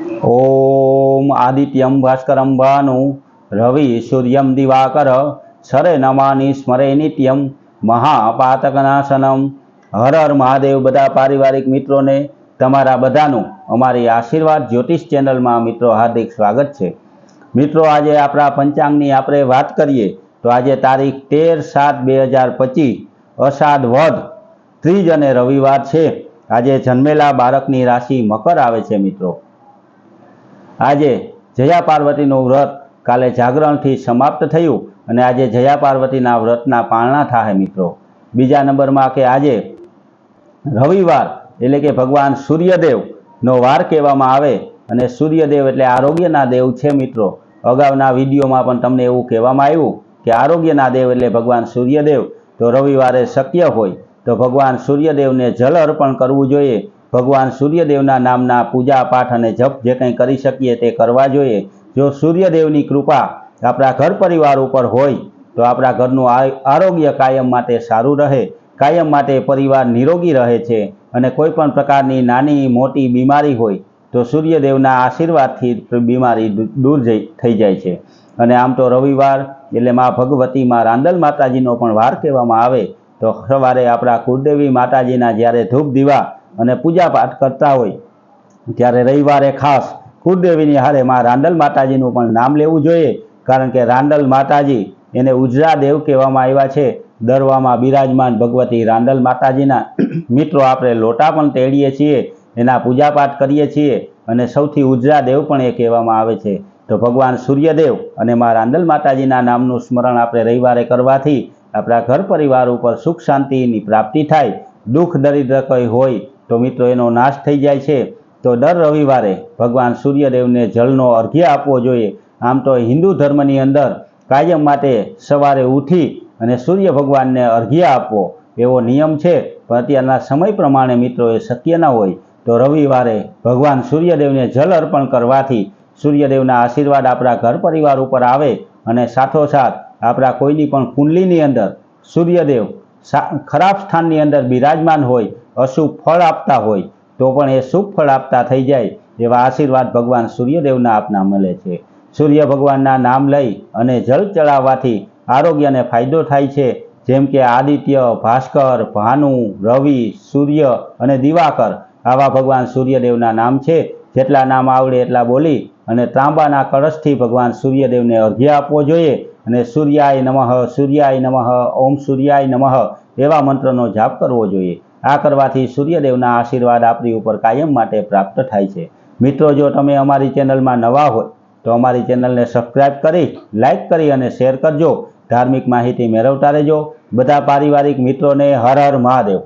ओम आदित्यं भास्करं भानु रवि सूर्यं दिवाकर सरे नमानि स्मरे नित्यं महापातकनाशनम। हर हर महादेव। बधा पारिवारिक मित्रों ने तमारा बधानु अमारी आशीर्वाद ज्योतिष चैनल में मित्रों हार्दिक स्वागत है। मित्रों आज अपना पंचांगनी आपणे बात करिए तो आज तारीख 13/7/2025 अषाढ़ वध त्रीज अने रविवार है। आज जन्मेला बाळकनी राशि मकर आवे छे। मित्रों आज जया पार्वतीनु व्रत काले जागरणथी समाप्त थयुं अने आज जया पार्वतीना व्रतना पाळना थाय। मित्रों बीजा नंबर में के आज रविवार एटले के भगवान सूर्यदेव नो वार कहेवामां आवे अने सूर्यदेव एटले आरोग्यना देव छे। मित्रों अगाउना विडियोमां पण तमने एवुं कहेवामां आव्युं के आरोग्यना देव एटले भगवान सूर्यदेव। तो रविवारे शक्य होय तो भगवान सूर्यदेवने जल अर्पण करवुं जोईए। भगवान सूर्यदेवना नामना पूजा पाठ अने जप जे कंई करी शकीए ते करवा जोईए। जो सूर्यदेवनी कृपा आपणा घर परिवार उपर होय तो आपणा घरनुं आरोग्य कायम माटे सारूं रहे, कायम माटे परिवार निरोगी रहे छे अने कोईपण प्रकारनी नानी मोटी बीमारी होय तो सूर्यदेवना आशीर्वादथी बीमारी दूर थई जाय छे। अने आम तो रविवार एटले मां भगवती मां रांदल माताजीनो पण वार कहेवामां आवे। तो सवारे आपणा कुलदेवी माताजीना ज्यारे धूप दीवा अने पूजा पाठ करता होय त्यारे रविवारे खास कुलदेवीनी हारे मां रांदल माताजीनुं पण नाम लेवुं जोईए। कारण के रांदल माताजी एने उजरा देव कहेवामां आव्या छे। दरवामां बिराजमान भगवती रांदल माताजीना मित्रों आपणे लोटा पण तेड़ीए छीए, एना पूजा पाठ करीए छीए अने सौथी उजरा देव पण ए कहेवामां आवे छे। तो भगवान सूर्यदेव अने मां रांदल माताजीना नामनुं स्मरण आपणे रविवारे करवाथी आपणा घर परिवार उपर सुख शांतिनी प्राप्ति थाय। दुख दरिद्र कई होय तो मित्रों एनो नाश थई जाय छे। तो दर रविवारे भगवान सूर्यदेवने जलनो अर्घ्य आपवो जोईए। आम तो हिंदू धर्मनी अंदर कायम माटे सवारे उठी अने सूर्य भगवानने अर्घ्य आपवो एवो नियम छे, पण अत्यारना समय प्रमाणे मित्रों ए शक्य न होय। तो रविवारे भगवान सूर्यदेवने जल अर्पण करवाथी सूर्यदेवना आशीर्वाद आपणा घर परिवार उपर आवे अने साथोसाथ आपणा कोईनी पण कुंडलीनी अंदर सूर्यदेव खराब स्थाननी अंदर बिराजमान होय, अशुभ फळ आपता होय तो पण ए शुभ फळ आपता थई जाय एवा आशीर्वाद भगवान सूर्यदेवना आपना मळे छे। सूर्य भगवानना नाम लई अने जल चढ़ाववाथी आरोग्यने फायदो थाय छे। जेम के आदित्य, भास्कर, भानु, रवि, सूर्य अने दिवाकर आवा भगवान सूर्यदेवना नाम छे। जेटला नाम आवडे एटला बोली अने तांबाना कळशथी भगवान सूर्यदेवने अर्घ्य आपवो जोईए अने सूर्याय नमः, ओम सूर्याय नमः एवा मंत्रनो जाप करवो जोईए। आ करवाथी सूर्यदेवना आशीर्वाद आपणी उपर कायम माटे प्राप्त थाय छे। मित्रों जो तमे अमारी चेनलमां नवा होय तो अमारी चेनलने सब्सक्राइब करी, लाइक करी अने शेर करजो। धार्मिक माहिती मेळवता रहेजो। बधा पारिवारिक मित्रों ने हर हर महादेव।